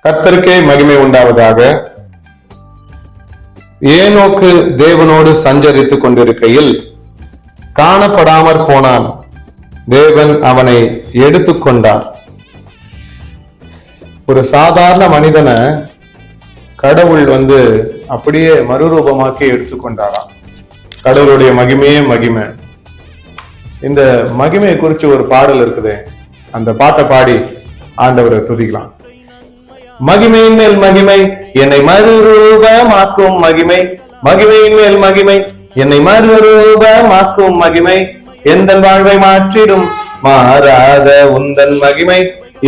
கர்த்தருக்கே மகிமை உண்டாவதாக. ஏனோக்கு தேவனோடு சஞ்சரித்துக் கொண்டிருக்கையில் காணப்படாமற் போனான். தேவன் அவனை எடுத்துக்கொண்டார். ஒரு சாதாரண மனிதனை கடவுள் அப்படியே மறுரூபமாக்கி எடுத்துக்கொண்டாராம். கடவுளுடைய மகிமையே மகிமை. இந்த மகிமையை குறிச்சு ஒரு பாடல் இருக்குது. அந்த பாட்டை பாடி ஆண்டவரை துதிக்கலாம். மகிமையின் மேல் மகிமை என்னை மறுரூபமாக்கும் மகிமை, மகிமையின் மேல் மகிமை என்னை மறுரூபமாக்கும் மகிமை, எந்தன் வாழ்வை மாற்றிடும் மாறாத உந்தன் மகிமை,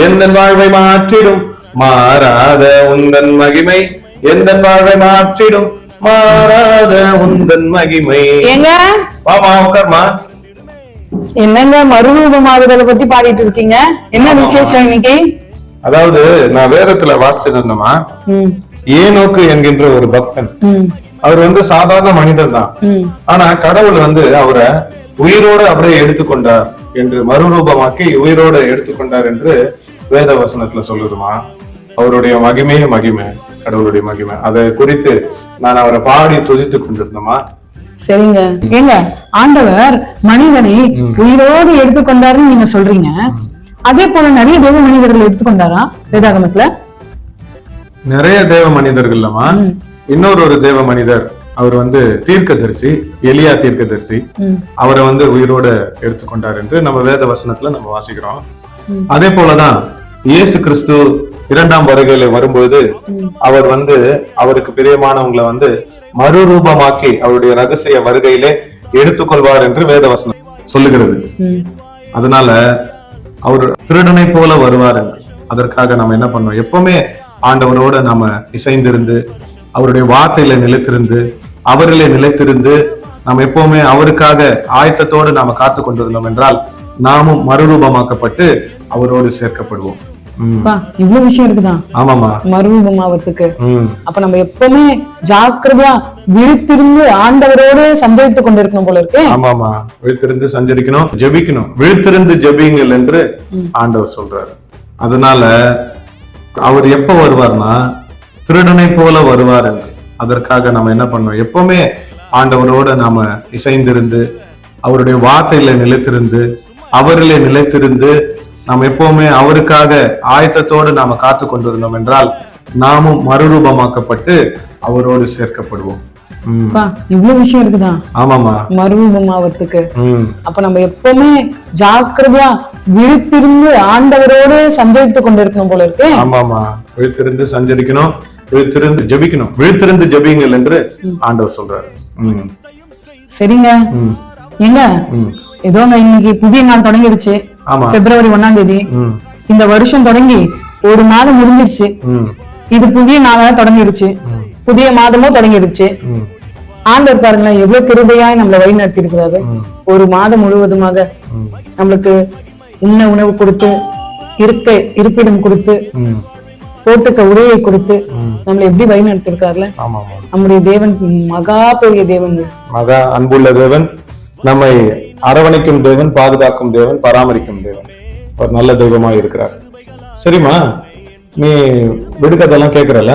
எந்தன் வாழ்வை மாற்றிடும் மாறாத உந்தன் மகிமை, எந்தன் வாழ்வை மாற்றிடும் மாறாத உந்தன் மகிமை. வாமா உட்கார்மா. என்னங்க மறுரூபமாகுதலை பத்தி பாடிட்டு இருக்கீங்க? என்ன விசேஷம் இன்னைக்கு? அதாவது நான் வேதத்துல வாசிச்சிருந்தோமா, ஏனோக்கு என்கின்ற ஒரு பக்தன். அவர் சாதாரண மனிதன் தான். ஆனா கடவுள் அவரை உயிரோடு அப்படியே எடுத்துக்கொண்டார் என்று, மறுரூபமாக்கி உயிரோடு எடுத்துக்கொண்டார் என்று வேத வசனத்துல சொல்லுதுமா. அவருடைய மகிமையே மகிமை, கடவுளுடைய மகிமை. அதை குறித்து நான் அவரை பாடி துதித்து கொண்டிருந்தோமா. சரிங்க. ஏங்க, ஆண்டவர் மனிதனை உயிரோடு எடுத்துக்கொண்டாருன்னு நீங்க சொல்றீங்க. அதே போல நிறைய தேவ மனிதர்கள் எடுத்துக்கொண்டாரா வேதாகமத்துல? நிறைய தேவ மனிதர்கள்லமா. இன்னொரு தேவ மனிதர், அவர் தீர்க்கதரிசி, எலியா தீர்க்கதரிசி. அவரை உயிரோட எடுத்துக்கொண்டார் என்று நம்ம வேத வசனத்துல நம்ம வாசிக்கிறோம். அதே போலதான் இயேசு கிறிஸ்து இரண்டாம் வருகையில வரும்போது அவர் அவருக்கு பிரியமானவங்களை மறுரூபமாக்கி அவருடைய ரகசிய வருகையிலே எடுத்துக்கொள்வார் என்று வேத வசனம் சொல்லுகிறது. அதனால அவர் திருடனை போல வருவார் என்று, அதற்காக நம்ம என்ன பண்ணோம்? எப்பவுமே ஆண்டவரோட நாம இசைந்திருந்து, அவருடைய வார்த்தையில நிலைத்திருந்து, அவரிலே நிலைத்திருந்து, நாம் எப்பவுமே அவருக்காக ஆயத்தத்தோடு நாம காத்து கொண்டிருந்தோம் என்றால் நாமும் மறுரூபமாக்கப்பட்டு அவரோடு சேர்க்கப்படுவோம். இவ்வளவு விஷயம் இருக்குதான். ஆமாமா, மறுரூபமாவதுக்கு. அப்ப நம்ம எப்பவுமே ஜாக்கிரதையா விழித்திருந்து ஆண்டவரோடு சஞ்சரித்துக் கொண்டிருக்கணும் போல இருக்கு. ஆமாமா, விழித்திருந்து சஞ்சரிக்கணும், ஜெபிக்கணும். விழித்திருந்து ஜெபிங்கள் என்று ஆண்டவர் சொல்றாரு. அதனால அவர் எப்ப வருவார்னா திருடனை போல வருவார் என்று. அதற்காக நம்ம என்ன பண்ணோம்? எப்பவுமே ஆண்டவரோட நாம இசைந்திருந்து, அவருடைய வார்த்தையில நிலைத்திருந்து, அவரிலே நிலைத்திருந்து, நாம் எப்பவுமே அவருக்காக ஆயத்தத்தோடு நாம காத்து கொண்டிருந்தோம் என்றால் நாமும் மறுரூபமாக்கப்பட்டு அவரோடு சேர்க்கப்படுவோம். இவ்வளவு விஷயம் இருக்குதான். ஆமாமா, மறுரூபமாவதுக்கு. அப்ப நம்ம எப்பவுமே ஜாக்கிரதையா விழித்திருந்து ஆண்டவரோடு சஞ்சரித்துக் கொண்டிருக்கணும் போல இருக்கு. ஆமாமா, விழித்திருந்து சஞ்சரிக்கணும், விழித்திருந்து ஜெபிக்கணும். விழித்திருந்து ஜெபிங்கள் என்று ஆண்டவர் சொல்றாரு. சரிங்க. எங்க ஏதோ இன்னைக்கு புதிய நாள் தொடங்கிடுச்சு. பிப்ரவரி 1ஆம் தேதி. இந்த வருஷம் தொடங்கி ஒரு மாதம் முடிஞ்சிருச்சு. இது புதிய நாளா தொடங்கிடுச்சு. புதிய மாதமும் தொடங்கிடுச்சு. ஆண்டவர் பாருங்களேன் எவ்வளவு கிருபையாய் நம்மளை வழி நடத்தி இருக்கிறாரு. ஒரு மாதம் முழுவதுமாக நம்மளுக்கு உணவு கொடுத்து, இருப்பிடம் கொடுத்து, போட்டுக்க உடையை கொடுத்து நம்மளை எப்படி வழி நடத்தி இருக்காருல. நம்முடைய தேவன் மகா பெரிய தேவன், மகா அன்புள்ள தேவன், நம்மை அரவணைக்கும் தேவன், பாதுகாக்கும் தேவன், பராமரிக்கும் தேவன், ஒரு நல்ல தெய்வமா இருக்கிறார். சரிம்மா, நீ விடுக்கதெல்லாம் கேட்கறல,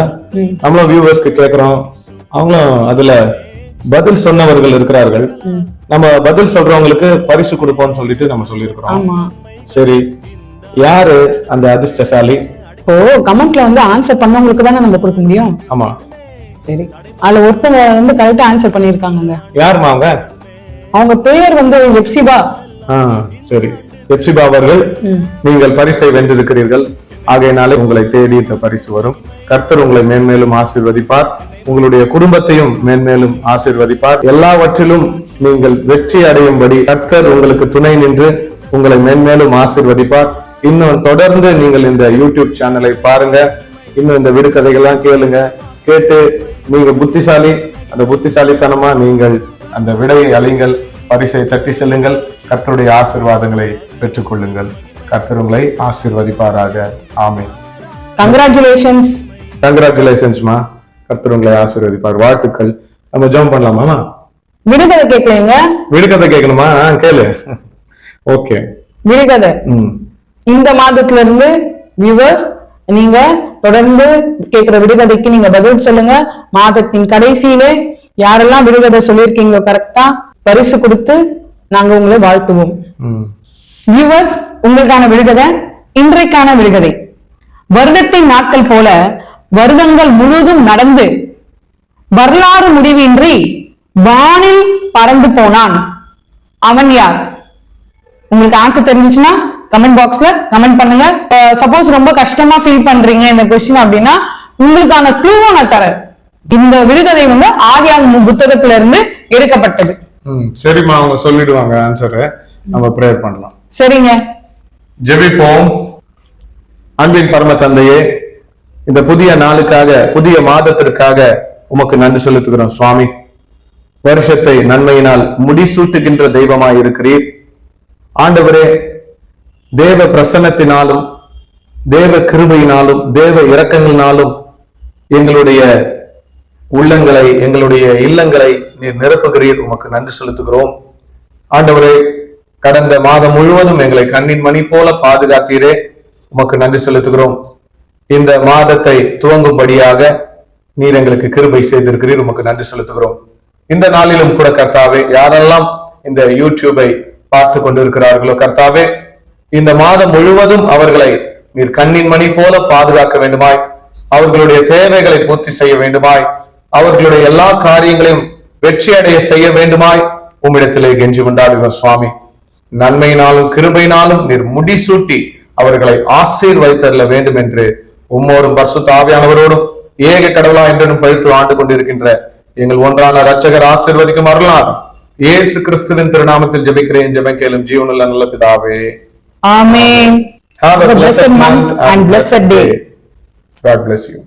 நம்மளும் வியூவர்ஸ்க்கு கேட்கிறோம். அவங்களும் அதுல பதில் சொன்னவர்கள் இருக்கிறார்கள். நம்ம பதில் சொல்றவங்களுக்கு பரிசு கொடுப்போம்னு சொல்லிட்டு நம்ம சொல்லியிருக்கிறோம். சரி, யாரு அந்த அதிர்ஷ்டசாலி? கமெண்ட்ல ஆன்சர் பண்ணவங்களுக்கு தானே நம்ம கொடுக்க முடியும். ஆமா, சரி. அதுல ஒருத்தவங்க கரெக்டா ஆன்சர் பண்ணிருக்காங்க. யாருமா அவங்க? அவங்க பேர் எப்சிபா. சரி, எப்சிபா அவர்கள், நீங்கள் பரிசை வென்றிருக்கிறீர்கள். ஆகையினாலே உங்களை தேடி இந்த பரிசு வரும். கர்த்தர் உங்களை மேன்மேலும் ஆசீர்வதிப்பார். உங்களுடைய குடும்பத்தையும் மேன்மேலும் ஆசீர்வதிப்பார். எல்லாவற்றிலும் நீங்கள் வெற்றி அடையும்படி கர்த்தர் உங்களுக்கு துணை நின்று உங்களை மேன்மேலும் ஆசீர்வதிப்பார். இன்னும் தொடர்ந்து நீங்கள் இந்த யூடியூப் சேனலை பாருங்க. இன்னும் இந்த விடுகதைகள்லாம் கேளுங்க. கேட்டு நீங்க புத்திசாலி, அந்த புத்திசாலித்தனமா நீங்கள் அந்த விடையை அழியுங்கள், பரிசை தட்டி செல்லுங்கள், கர்த்தருடைய ஆசீர்வாதங்களை பெற்றுக் கொள்ளுங்கள். கர்த்தர் உங்களை ஆசீர்வதிப்பாராக. ஆமென். கங்க்ராச்சுலேஷன்ஸ். கங்க்ராச்சுலேஷன்ஸ்மா. கர்த்தர் உங்களை ஆசீர்வதிப்பார். வாழ்த்துக்கள். நம்ம ஜெபம் பண்ணலாமா? விடுகதை கேட்கலங்க. விடுகதை கேட்கணுமா? கேளு. ஓகே, விடுகதை. இந்த மாதத்துல இருந்து வியூவர்ஸ் நீங்க தொடர்ந்து கேட்கிற விடுகதைக்கு நீங்க பதில் சொல்லுங்க. மாதத்தின் கடைசியிலே யாரெல்லாம் விடுகதை சொல்லியிருக்கீங்களோ கரெக்டா பரிசு கொடுத்து நாங்க உங்களை வாழ்த்துவோம். வியூவர்ஸ், உங்களுக்கான விடுகதை, இன்றைக்கான விடுகதை. வருடத்தின் நாட்கள் போல வருடங்கள் முழுவதும் நடந்து வரலாறு முடிவின்றி வானில் பறந்து போனான், அவன் யார்? உங்களுக்கு ஆன்சர் தெரிஞ்சுச்சுன்னா கமெண்ட் பாக்ஸ்ல கமெண்ட் பண்ணுங்க. சப்போஸ் ரொம்ப கஷ்டமா ஃபீல் பண்றீங்க இந்த கொஸ்டின் அப்படின்னா உங்களுக்கான க்ளூவை நான் தரேன். இந்த விடுகதை வந்து ஆதியாகமம் புத்தகத்துல இருந்து எடுக்கப்பட்டது. சரிம்மா, அவங்க சொல்லிடுவாங்க ஆன்சரை. நம்ம பிரேயர் பண்ணலாம். சரிங்க, ஜெபிப்போம். அன்பின் பரம தந்தையே, இந்த புதிய நாளுக்காக, புதிய மாதத்திற்காக உமக்கு நன்றி செலுத்துகிறோம் சுவாமி. வருஷத்தை நன்மையினால் முடிசூட்டுகின்ற தெய்வமாய் இருக்கிறீர் ஆண்டவரே. தேவ பிரசன்னத்தினாலும் தேவ கிருபையினாலும் தேவ இரக்கங்களினாலும் எங்களுடைய உள்ளங்களை, எங்களுடைய இல்லங்களை நீர் நிரப்புகிறீர். உமக்கு நன்றி செலுத்துகிறோம் ஆண்டவரே. கடந்த மாதம் முழுவதும் எங்களை கண்ணின் மணி போல பாதுகாத்தீரே. உமக்கு நன்றி செலுத்துகிறோம். இந்த மாதத்தை துவங்கும்படியாக நீர் எங்களுக்கு கிருபை செய்திருக்கிறீர். உமக்கு நன்றி செலுத்துகிறோம். இந்த நாளிலும் கூட கர்த்தாவே, யாரெல்லாம் இந்த யூடியூபை பார்த்து கொண்டிருக்கிறார்களோ கர்த்தாவே, இந்த மாதம் முழுவதும் அவர்களை நீர் கண்ணின் மணி போல பாதுகாக்க வேண்டுமாய், அவர்களுடைய தேவைகளை பூர்த்தி செய்ய வேண்டுமாய், அவர்களுடைய எல்லா காரியங்களையும் வெற்றி அடைய செய்ய வேண்டுமாய் உம்மிடத்திலே கெஞ்சி கொண்டாடுகிறோம் சுவாமி. நன்மையினாலும் கிருபையினாலும் நீர் முடிசூட்டி அவர்களை ஆசீர்வதித்தருள வேண்டும் என்று உம்மோடும் பரிசுத்த ஆவியானவரோடும் ஏக கடவுளா என்றும் பழித்து ஆண்டு கொண்டிருக்கின்ற எங்கள் ஒன்றான இரட்சகர் ஆசீர்வதிக்கும் அருளாது இயேசு கிறிஸ்துவின் திருநாமத்தில் ஜெபிக்கிறேன். ஜெபம் கேளும் ஜீவனுள்ள நல்ல பிதாவே. ஆமென். Have a blessed month and blessed day. God bless you.